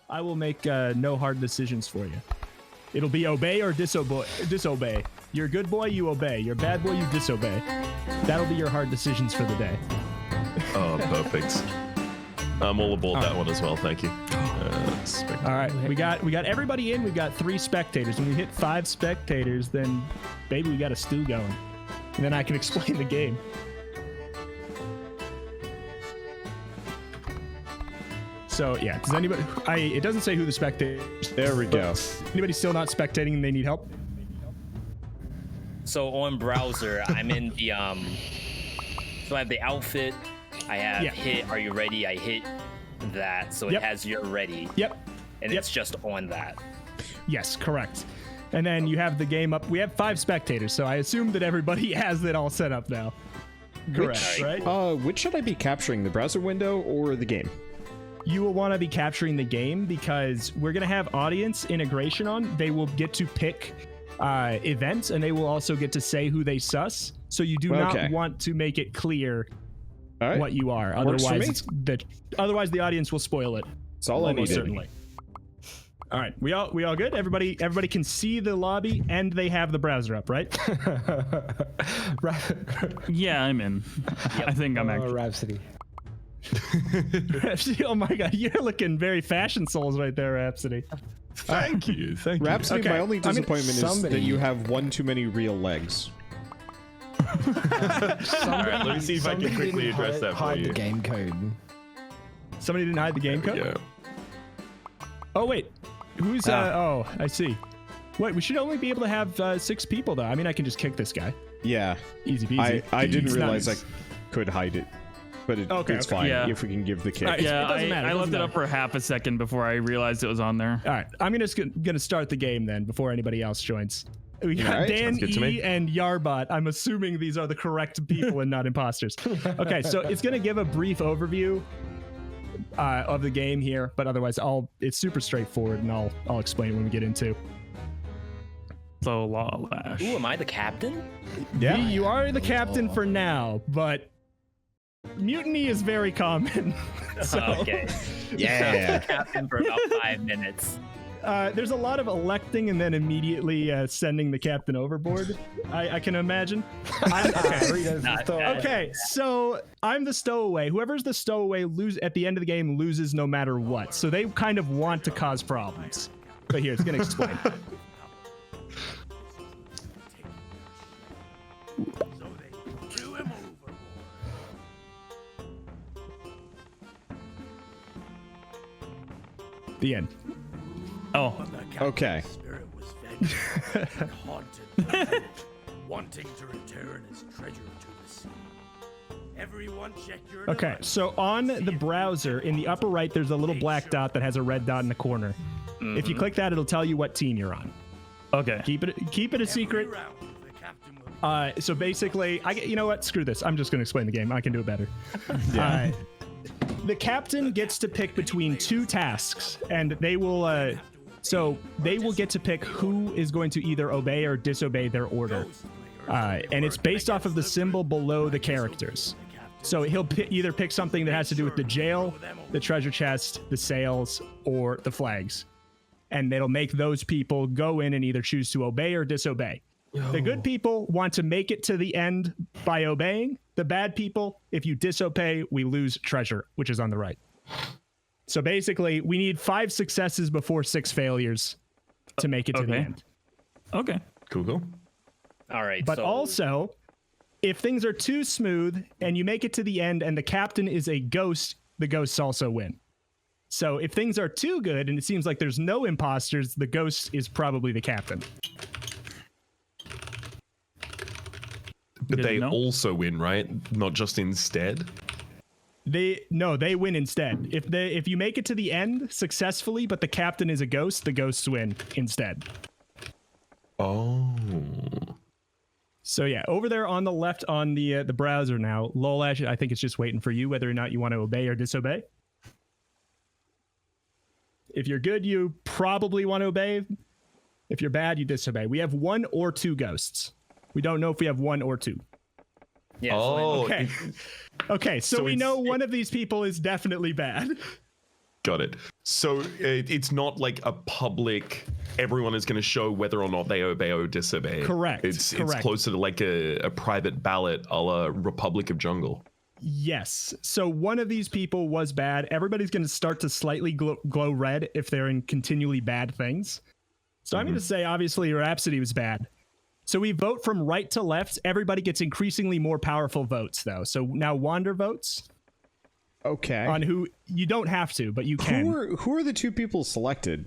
I will make no hard decisions for you. It'll be obey or disobey. You're a good boy, you obey. You're a bad boy, you disobey. That'll be your hard decisions for the day. Oh, perfect. I'm all aboard that one as well. Thank you. All right, we got everybody in. We've got 3 spectators. When we hit 5 spectators, then baby, we got a stew going, and then I can explain the game. So yeah, does anybody? It doesn't say who the spectators. There we go. Anybody still not spectating and they need help? So on browser, I'm in the so I have the outfit. I have hit. Are you ready? I hit that, so it has you're ready. Yep. And it's just on that. Yes, correct. And then you have the game up. We have 5 spectators, so I assume that everybody has it all set up now. Correct, right? Which should I be capturing, the browser window or the game? You will want to be capturing the game because we're going to have audience integration on. They will get to pick events, and they will also get to say who they sus. So you do not want to make it clear what you are. Otherwise, otherwise the audience will spoil it. That's all I needed. Certainly. All right, we all good? Everybody can see the lobby, and they have the browser up, right? Yeah, I'm in. I think I'm actually. Rhapsody. Rhapsody, oh my god, you're looking very fashion souls right there, Rhapsody. Thank you. Rhapsody, my only disappointment is that you have one too many real legs. All right, let me see if I can quickly address that for hide you. the game code. Somebody didn't hide the game code? Yeah. Oh wait, who's oh, I see. Wait, we should only be able to have 6 people though. I mean, I can just kick this guy. Yeah. Easy peasy. I didn't It's realize nice. I could hide it. But it's fine if we can give the kick. Yeah, I left it matter. up for half a second before I realized it was on there. All right, I'm gonna start the game then before anybody else joins. We got Dan E and Yarbot. I'm assuming these are the correct people and not imposters. Okay, so it's gonna give a brief overview of the game here, but otherwise it's super straightforward, and I'll explain when we get into. So Lawlash. Ooh, am I the captain? Yeah, you are the captain for now, but mutiny is very common. So, okay. Yeah. Captain for about 5 minutes. There's a lot of electing and then immediately sending the captain overboard, I can imagine. Okay, so I'm the stowaway. Whoever's the stowaway at the end of the game loses no matter what. So they kind of want to cause problems. But here, it's going to explain. The end. Oh. Okay. Spirit was vengeful and haunted, wanting to return his treasure to the sea. Everyone check your Okay, so on the browser, in the upper right, there's a little black dot that has a red dot in the corner. If you click that, it'll tell you what team you're on. Okay. Keep it a secret. So basically, you know what? Screw this. I'm just going to explain the game. I can do it better. The captain gets to pick between 2 tasks, and they will get to pick who is going to either obey or disobey their order. And it's based off of the symbol below the characters. So he'll either pick something that has to do with the jail, the treasure chest, the sails, or the flags. And it'll make those people go in and either choose to obey or disobey. The good people want to make it to the end by obeying. The bad people, if you disobey, we lose treasure, which is on the right. So basically, we need 5 successes before 6 failures to make it to the end. Okay. Cool. All right. But also, if things are too smooth and you make it to the end and the captain is a ghost, the ghosts also win. So if things are too good and it seems like there's no imposters, the ghost is probably the captain. But they also win, right? Not just instead? They win instead. If you make it to the end successfully, but the captain is a ghost, the ghosts win instead. Oh. So yeah, over there on the left on the browser now, Lolash, I think it's just waiting for you whether or not you want to obey or disobey. If you're good, you probably want to obey. If you're bad, you disobey. We have 1 or 2 ghosts. We don't know if we have 1 or 2. Yeah. Oh. Okay. Okay, so we know one of these people is definitely bad. Got it. So it's not like a public. Everyone is going to show whether or not they obey or disobey. Correct. It's correct. closer to like a private ballot, a la Republic of Jungle. Yes. So one of these people was bad. Everybody's going to start to slightly glow red if they're in continually bad things. So I'm going to say, obviously, Rhapsody was bad. So we vote from right to left. Everybody gets increasingly more powerful votes, though. So now Wander votes. Okay. On who you don't have to, but you can. Who are the two people selected?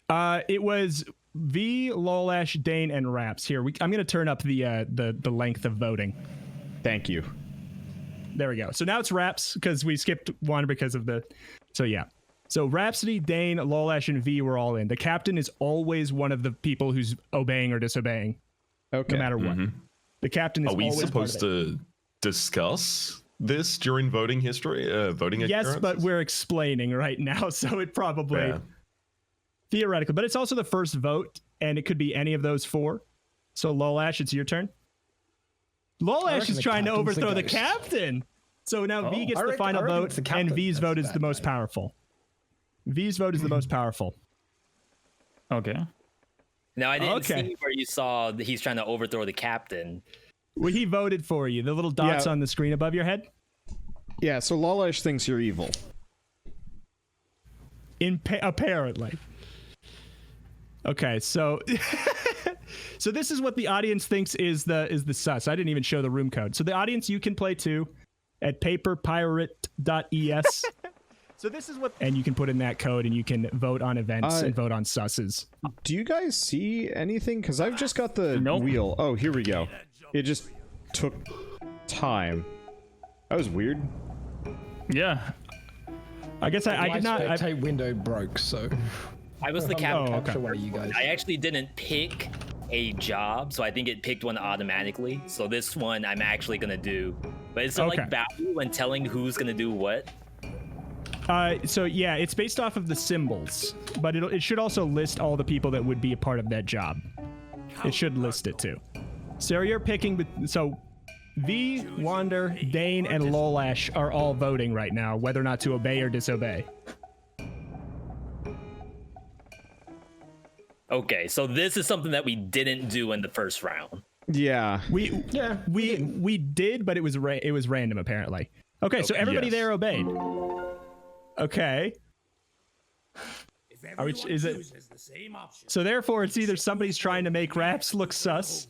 It was V, Lolash, Dane, and Raps. Here, I'm going to turn up the length of voting. Thank you. There we go. So now it's Raps because we skipped one because of the. So yeah. So Rhapsody, Dane, Lolash, and V were all in. The captain is always one of the people who's obeying or disobeying. Okay. No matter what. The captain is. Are we always supposed to discuss this during voting history? Voting. Yes, occurrences? but we're explaining right now, so it probably theoretically. But it's also the first vote, and it could be any of those four. So Lolash, it's your turn. Lolash is trying to overthrow the captain. So now V gets the final vote, and V's vote is the most powerful. V's vote is the most powerful. Okay. Now I didn't see where you saw that he's trying to overthrow the captain. Well, he voted for you. The little dots on the screen above your head. Yeah. So Lolash thinks you're evil. Apparently. Okay, so so this is what the audience thinks is the sus. I didn't even show the room code. So the audience, you can play too at paperpirate.es. So this is what, and you can put in that code and you can vote on events and vote on susses. Do you guys see anything? Because I've just got the wheel. Oh, here we go. It just took time. That was weird. Yeah. I guess I did not. My window broke, so I was the captain. Away, you guys. I actually didn't pick a job, so I think it picked one automatically. So this one I'm actually gonna do. But is there like value when telling who's gonna do what? So yeah, it's based off of the symbols, but it should also list all the people that would be a part of that job. It should list it too. So you're picking, so V, Wander, Dane, and Lolash are all voting right now, whether or not to obey or disobey. Okay, so this is something that we didn't do in the first round. Yeah. We did, but it was random apparently. Okay, so everybody there obeyed. Okay. Is it? So therefore, it's either somebody's trying to make Raps look sus,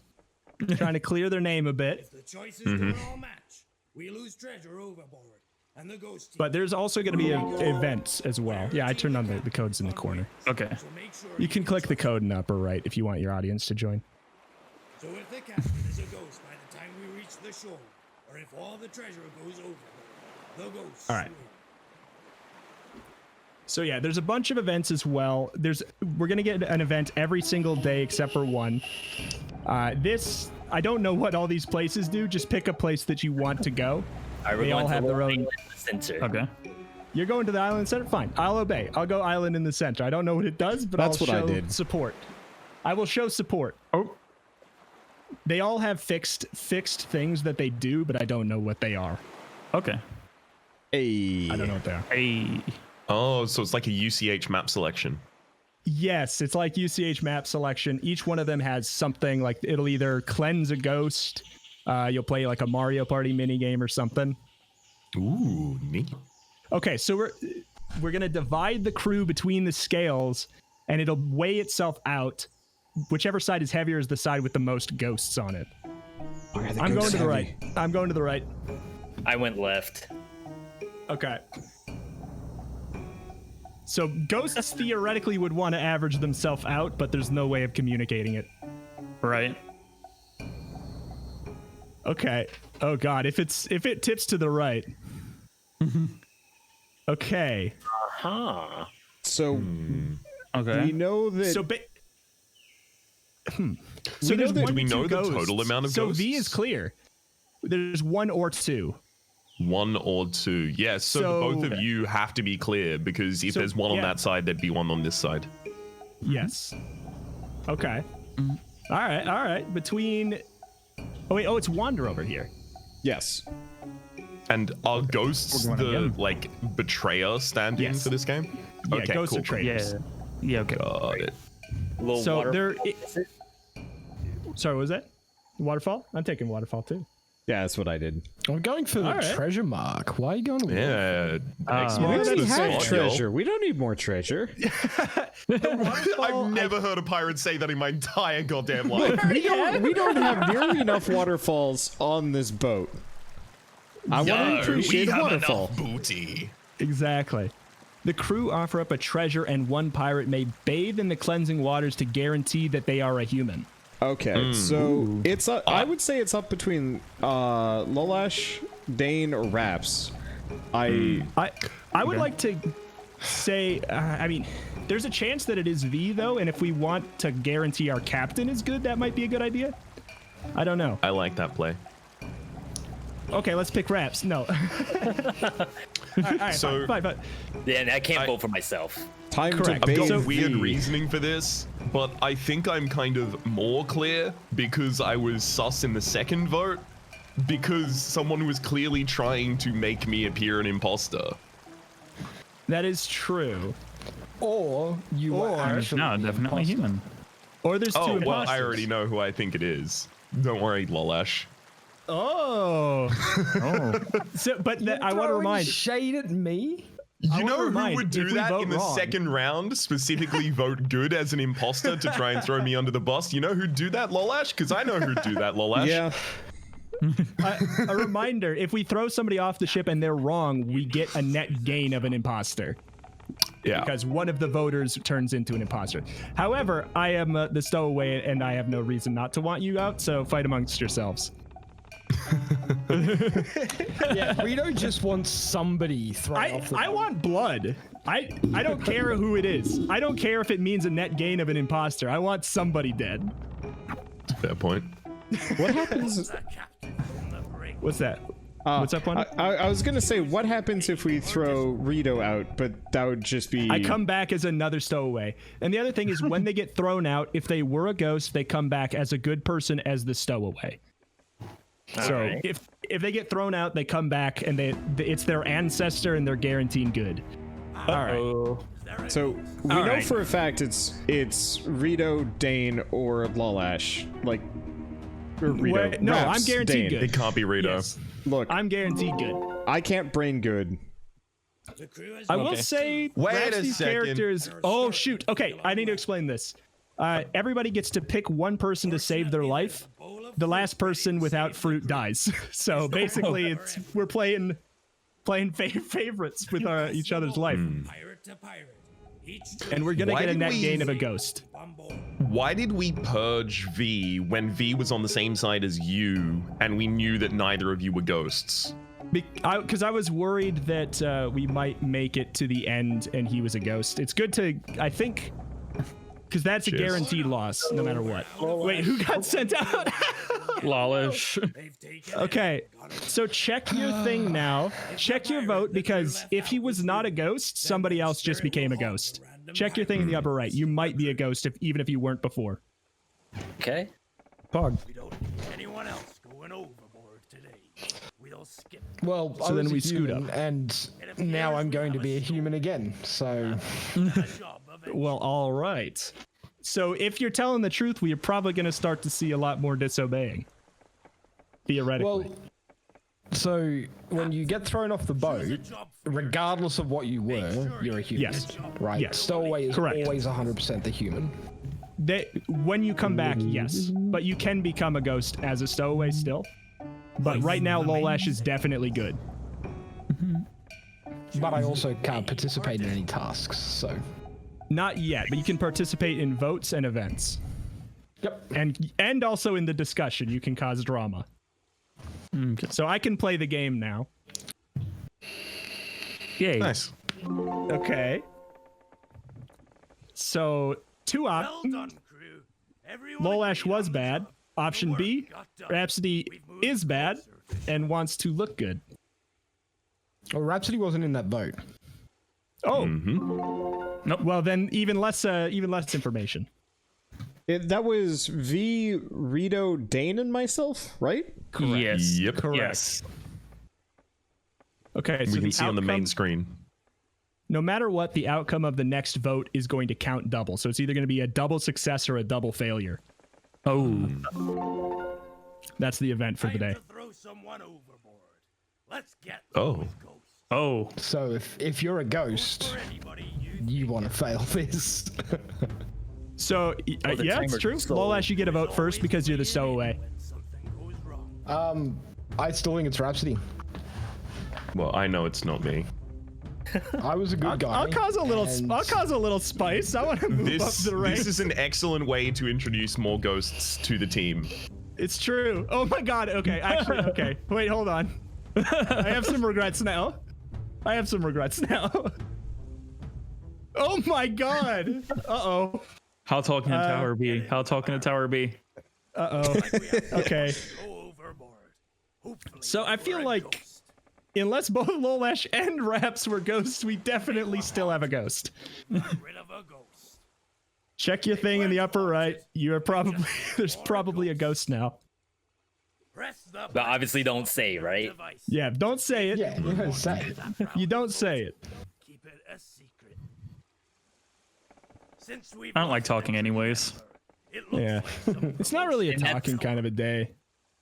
trying to clear their name a bit. If the choices don't all match, we lose treasure overboard, and the ghost team. But there's also going to be events as well. Yeah, I turned on the codes in the corner. Okay. You can click the code in the upper right if you want your audience to join. So if the captain is a ghost by the time we reach the shore, or if all the treasure goes over, the ghost. All right. So yeah, there's a bunch of events as well. We're gonna get an event every single day except for one. I don't know what all these places do. Just pick a place that you want to go. They all have their own. Center. Okay. You're going to the island center? Fine. I'll obey. I'll go island in the center. I don't know what it does, but I'll show support. I will show support. Oh. They all have fixed things that they do, but I don't know what they are. Okay. Hey. I don't know what they are. Hey. Oh, so it's like a UCH map selection. Yes, it's like UCH map selection. Each one of them has something like it'll either cleanse a ghost. You'll play like a Mario Party mini game or something. Ooh, neat. Okay, so we're gonna divide the crew between the scales, and it'll weigh itself out. Whichever side is heavier is the side with the most ghosts on it. I'm going to the right. I'm going to the right. I went left. Okay. So ghosts theoretically would want to average themselves out, but there's no way of communicating it. Right. Okay. Oh god, if it tips to the right. Okay. Huh. So Okay. we know that. So So there's do one we to know two the ghosts. total amount of so ghosts? V is clear. There's one or two. One or two. Yes, so both of you have to be clear, because if there's one on that side, there'd be one on this side. Yes. Okay. All right. Between. Oh wait. Oh, it's Wander over here. Yes. And are ghosts the like betrayer stand-in for this game? Yeah, Okay, ghosts cool. are traitors. Yeah, okay. Got it. Little So water- there. Sorry, what was that? Waterfall? I'm taking waterfall too. Yeah, that's what I did. I'm going for the Alright. treasure mark. Why are you going to Yeah. We X-Marks already the have spot, treasure. yo. We don't need more treasure. I've never heard a pirate say that in my entire goddamn life. we don't have nearly enough waterfalls on this boat. I want to appreciate a waterfall. Booty. Exactly. The crew offer up a treasure, and one pirate may bathe in the cleansing waters to guarantee that they are a human. Okay, so it's I would say it's up between Lolash, Dane, or Raps. I would like to say, I mean, there's a chance that it is V though, and if we want to guarantee our captain is good, that might be a good idea. I don't know. I like that play. Okay, let's pick Raps. No. All right, So- fine. Yeah, and I can't vote for myself. Time Correct. to I've bathe got weird V. reasoning for this, but I think I'm kind of more clear because I was sus in the second vote because someone was clearly trying to make me appear an imposter. That is true. Or you were actually No, definitely imposter. human. Or there's two Oh, imposters. well, I already know who I think it is. Don't worry, Lolash. Oh. So, but I want to Throwing remind. shade at me. You wanna know who remind, would if do we that vote in the wrong- second round? Specifically vote good as an imposter to try and throw me under the bus? You know who'd do that, Lolash? Because I know who'd do that, Lolash. Yeah. A reminder: if we throw somebody off the ship and they're wrong, we get a net gain of an imposter Yeah. because one of the voters turns into an imposter. However, I am the stowaway, and I have no reason not to want you out. So fight amongst yourselves. Yeah, Rito just wants somebody thrown off the I want blood. I don't care who it is. I don't care if it means a net gain of an imposter. I want somebody dead. Fair point. What happens? The captain from the brig. What's that? What's up, Wanda? I was gonna say, what happens if we throw Rito out? But that would just be. I come back as another stowaway. And the other thing is, when they get thrown out, if they were a ghost, they come back as a good person as the stowaway. So Alright. if they get thrown out, they come back and it's their ancestor and they're guaranteed good. All right. So we know Alright. for a fact it's Rito, Dane, or Lolash. Like. Or Rito. Wait, no, Raps, I'm guaranteed Dane. good. It can't be Rito. Yes. Look, I'm guaranteed good. I can't brain good. The crew has I will say, Wait a Rhapsody's second. characters. Oh shoot. Okay, I need to explain this. Everybody gets to pick one person to save their life. The last person without fruit dies. So basically, we're playing favorites with each other's life, pirate to pirate. Each and we're gonna Why get a did net we- gain of a ghost. on board. Why did we purge V when V was on the same side as you and we knew that neither of you were ghosts? Because I was worried that we might make it to the end and he was a ghost. It's good to, I think, because that's a Cheers. guaranteed loss no matter what. Wait, who got sent out? Lawlish. They've taken Okay, so check your thing now. Check your vote, because if he was not a ghost, somebody else just became a ghost. Check your thing in the upper right. You might be a ghost even if you weren't before. Okay. Pog. We don't need anyone else going overboard today. We'll skip. Well, So I then was a we scoot human, up. and now I'm going to be a human again. So A job of it. Well, all right. So if you're telling the truth, we are probably going to start to see a lot more disobeying. Theoretically. well, so when you get thrown off the boat, regardless of what you were, you're a human. Yes. Right. Yes. Stowaway is Correct. always 100% the human. When you come back, yes, but you can become a ghost as a stowaway still. But right now, Lolash is definitely good. But I also can't participate in any tasks. So Not yet, but you can participate in votes and events, yep. and also in the discussion. You can cause drama. So I can play the game now. Yay. Nice. Okay. So two Well options. done, crew. Everyone Lolash agreed was on the bad. job. Option The B, work got done. Rhapsody We've moved is bad closer. and wants to look good. Well, Rhapsody wasn't in that boat. Oh, Nope. well then even less information. That was V, Rito, Dane, and myself, right? Yes. Yep. Correct. Yes. Okay, so We can the see on the main outcome- screen. no matter what, the outcome of the next vote is going to count double. So it's either going to be a double success or a double failure. Oh. That's the event for the day. To throw someone overboard. Let's get Oh. those ghosts. Oh. So if you're a ghost, For anybody you want to fail this. So, the yeah, it's timer's true. so- Lolash, you get a vote first because you're the stowaway. when something goes wrong. I still think it's Rhapsody. Well, I know it's not me. I was a good guy. I'll cause a little. and- I'll cause a little spice. I want to move up This the ranks. is an excellent way to introduce more ghosts to the team. It's true. Oh my god. Okay. Actually. Okay. Wait. Hold on. I have some regrets now. Oh my god. Uh-oh. How tall can a tower be? How tall can a tower be? Uh-oh. Okay. Go overboard. Hopefully So I feel we're a like ghost. unless both Lolash and Raps were ghosts, we definitely still have a ghost. Rid of a ghost. Check your thing in the upper right. You are probably there's probably a ghost now. Press the But obviously don't say, right? device. Yeah, don't say it. Yeah, you know, say. You don't say it. Keep it a secret. Since we've I don't like lost talking the anyways. it looks Yeah. like some It's not really a And that's- talking kind of a day.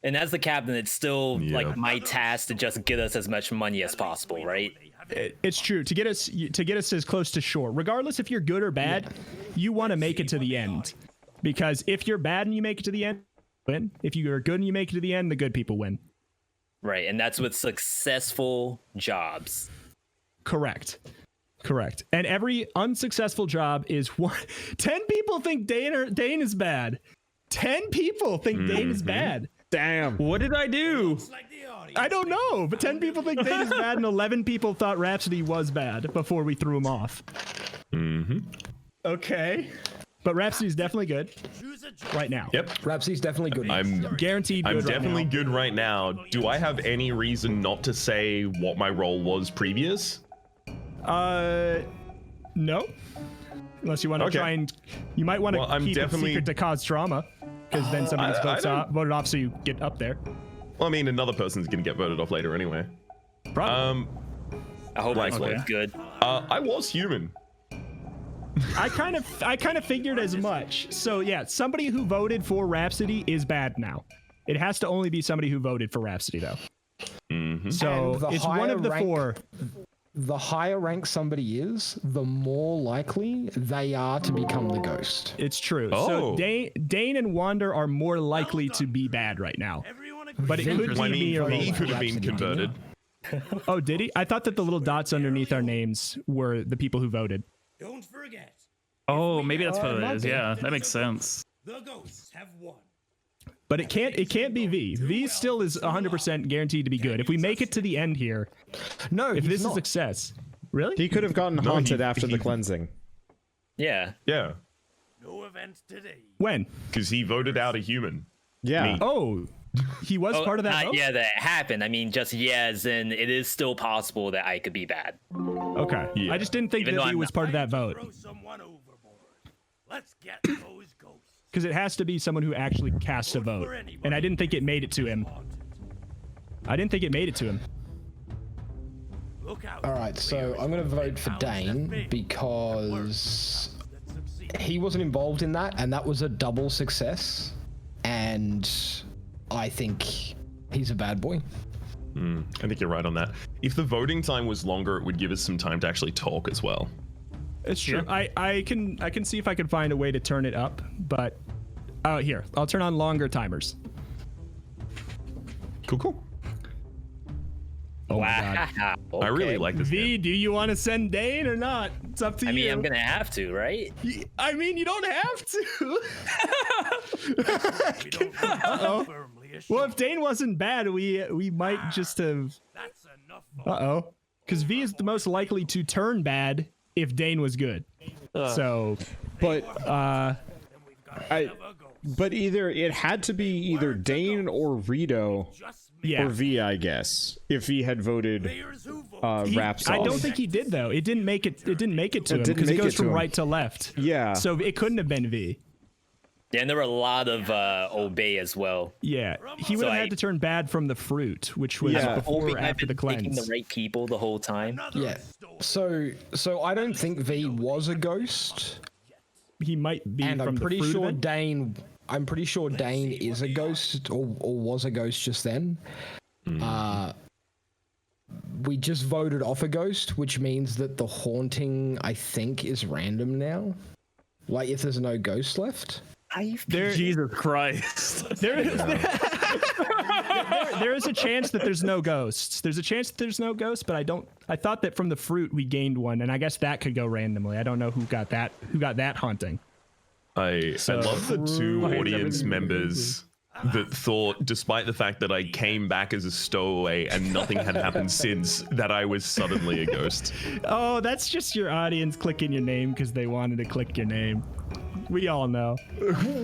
And as the captain, it's still Yeah. like my task to just get us as much money as possible, right? they have It's true. To get us as close to shore, regardless if you're good or bad, you want to make it to the end. Because if you're bad and you make it to the end, win. If you are good and you make it to the end, the good people win. Right, and that's with successful jobs. Correct. And every unsuccessful job is one. 10 people think Dane is bad. 10 people think Dane is bad. Damn. What did I do? like the audience. I don't know, but 10 people think Dane is bad, and 11 people thought Rhapsody was bad before we threw him off. Okay. But Rhapsody's definitely good Choose a job. right now. Yep. Rhapsody's definitely good. I'm Guaranteed good I'm right definitely now. good right now. Do I have any reason not to say what my role was previous? No. Unless you want to Okay. try and... You might want to Well, I'm keep definitely- it secret to cause drama. Because then somebody gets I don't- voted off so you get up there. Well, I mean, another person's gonna get voted off later anyway. Probably. I hope this Likely. one's good. I was human. I kind of figured as much. So yeah, somebody who voted for Rhapsody is bad now. It has to only be somebody who voted for Rhapsody though. So And the it's one of the higher rank- four. The higher rank somebody is, the more likely they are to become the ghost. It's true. Oh. So Dane and Wander are more likely to be bad right now. Everyone agrees. But it could be I me or mean, he Lola. could have been Rhapsody, converted. Oh, did he? I thought that the little dots underneath our names were the people who voted. Don't forget, Oh, maybe that's what it it might is. be. Yeah, that makes sense. the ghosts have won. But it can't be V. V still is 100% guaranteed to be good. If we make it to the end here, No, if he's this is not. success. Really? He could have gotten No, haunted he- after the he- cleansing. Yeah. Yeah, No event today. When? because he voted out a human. Yeah. Me. Oh, he was part of that Not vote? yeah, that happened. I mean, just as in it is still possible that I could be bad. Okay. Yeah. I just didn't think Even that though he I'm was not- part of that Throw vote. someone overboard. Let's get those ghosts. Because it has to be someone who actually cast a vote. And I didn't think it made it to him. Look out. All right, so I'm going to vote for Dane because he wasn't involved in that, and that was a double success. And I think he's a bad boy. I think you're right on that. If the voting time was longer, it would give us some time to actually talk as well. It's true. I can see if I can find a way to turn it up, but here, I'll turn on longer timers. Cool. Oh my god. Wow. I really Okay. like this game. V, do you want to send Dane or not? It's up to I you. mean, I'm gonna have to, right? I mean, you don't have to. We don't have firmly assured. Well, if Dane wasn't bad, we might just have. That's enough. For Uh-oh. Because V is the most likely to turn bad if Dane was good. So, But uh, I but either it had to be either Dane or Rito just me. yeah. or V, I guess. If he had voted Players who vote. Raps I off. don't think he did though. It didn't make it. It didn't make it to him didn't because it make goes it to from him. right to left. Yeah. So it couldn't have been V. Yeah, and there were a lot of obey as well. Yeah, he would have had to turn bad from the fruit, which was before or after the picking cleanse. the right people the whole time. Yeah. So I don't think V was a ghost, He might be and from I'm the pretty fruit sure event. Dane. I'm pretty sure Dane is a ghost, or was a ghost just then. We just voted off a ghost, which means that the haunting, I think, is random now. Like if there's no ghost left. Jesus Christ. There is a chance that there's no ghosts. There's a chance that there's no ghosts, but I thought that from the fruit we gained one, and I guess that could go randomly. I don't know who got that haunting. I love the two audience members that thought, despite the fact that I came back as a stowaway and nothing had happened since, that I was suddenly a ghost. Oh, that's just your audience clicking your name because they wanted to click your name. We all know.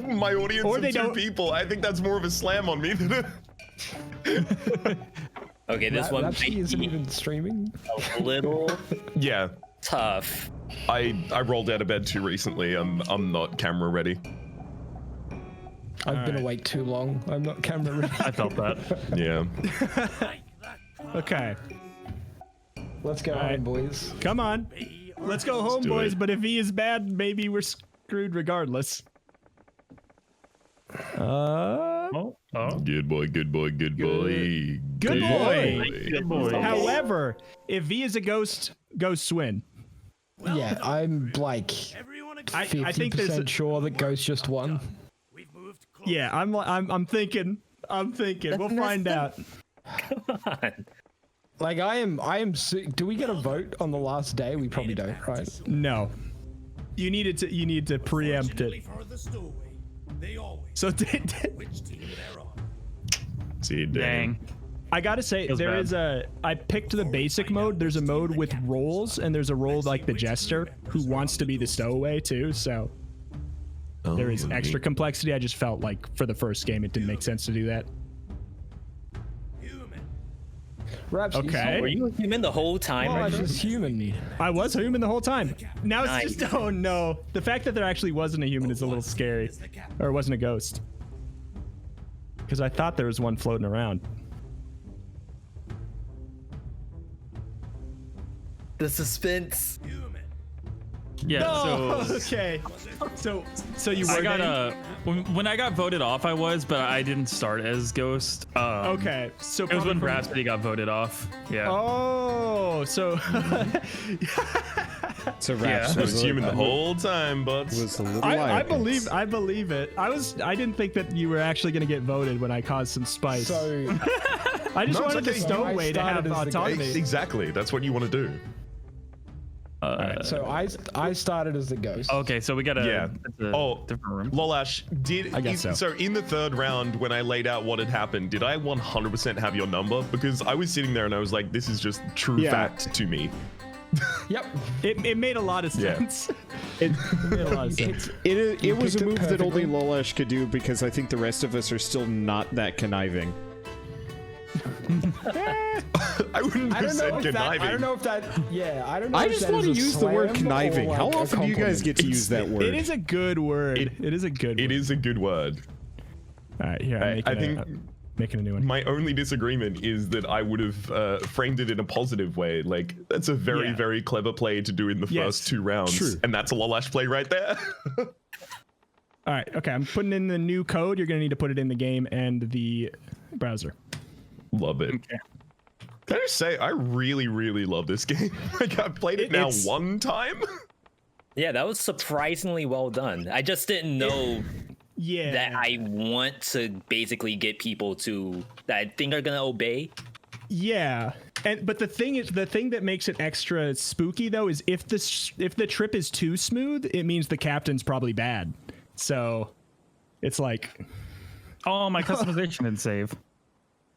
My audience Or of they two don't- people. I think that's more of a slam on me than a... Okay, this one Rapsy might isn't be even streaming. a little Yeah, tough. I rolled out of bed too recently. I'm not camera ready. I've been awake too long. I'm not camera ready. I felt that. Yeah. Okay, Let's go home, boys. come on. Let's go home, do boys. it. But if he is bad, maybe we're screwed regardless. Oh. Good boy, good boy, good boy. Good boy. Good boy. However, if V is a ghost, ghosts win. Yeah, I'm like I think there's 50% sure that Ghost just won. yeah. I'm thinking. We'll find out. Come on. Like I am. Do we get a vote on the last day? We probably don't, right? No, you need to preempt it. So See, Dang. I gotta say, Feels there bad. is I picked the basic mode. There's a mode with roles, and there's a role like the jester who wants to be the stowaway too. So there is extra complexity. I just felt like for the first game, it didn't make sense to do that. Raps, Okay. Were you a human the whole time? Oh, right? I'm just human. I was a human the whole time. Now it's Nice. just, oh no. The fact that there actually wasn't a human is a little scary. Or it wasn't a ghost. Because I thought there was one floating around. The suspense. Yeah, Oh, so okay. So you were I got named? when I got voted off, I was, but I didn't start as Ghost. Okay. So It was when probably from- Rhapsody got voted off. Yeah. Oh, so So Yeah. Raps I was human the whole time, but was a little I lions. believe it. I didn't think that you were actually gonna get voted when I caused some spice. So I just No, it's wanted the okay. stowaway to have started as the autonomy. exactly. That's what you want to do. so I started as the Ghost. Okay, so we got a, Yeah. it's a Oh, different room. Lolash, I guess so. So in the third round, when I laid out what had happened, did I 100% have your number? Because I was sitting there and I was like, this is just true Yeah. fact to me. Yep. It made a lot of Yeah. sense. It, It made a lot of sense. it was a picked it move that only perfectly. Lolash could do because I think the rest of us are still not that conniving. I wouldn't I have don't said know if that. conniving. I don't know if that. Yeah, I don't know. I if just that want to is a use the word slam or, conniving. How like, a often do you guys compliment. get to use that word? It is a good word. It is a good It word. is a good word. All right, here, I'm I making, think making a new one. my only disagreement is that I would have framed it in a positive way. Like, that's a very, Yeah. very clever play to do in the Yes, first two rounds. true. And that's a Lolash play right there. All right, okay, I'm putting in the new code. You're gonna need to put it in the game and the browser. Love it. Can I just say, I really, really love this game. Like, I've played it now It's- one time. Yeah, that was surprisingly well done. I just didn't know Yeah. that I want to basically get people to that I think are gonna obey. Yeah, but the thing that makes it extra spooky though is if the trip is too smooth, it means the captain's probably bad. So, it's like, Oh, my customization didn't save.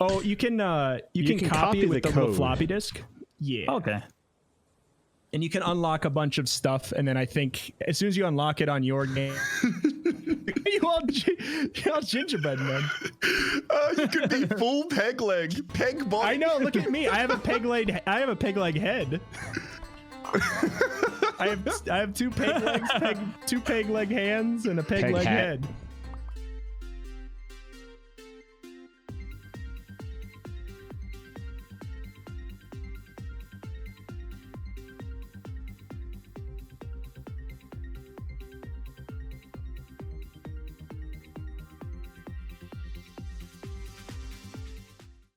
oh, you can copy it with the the little code. floppy disk. Yeah. Okay. And you can unlock a bunch of stuff, and then I think as soon as you unlock it on your game, you all gingerbread man. You could be full peg leg, peg body. I know. Look at me. I have a peg leg head. I have two peg legs, two peg leg hands, and a peg Peg leg hat. head.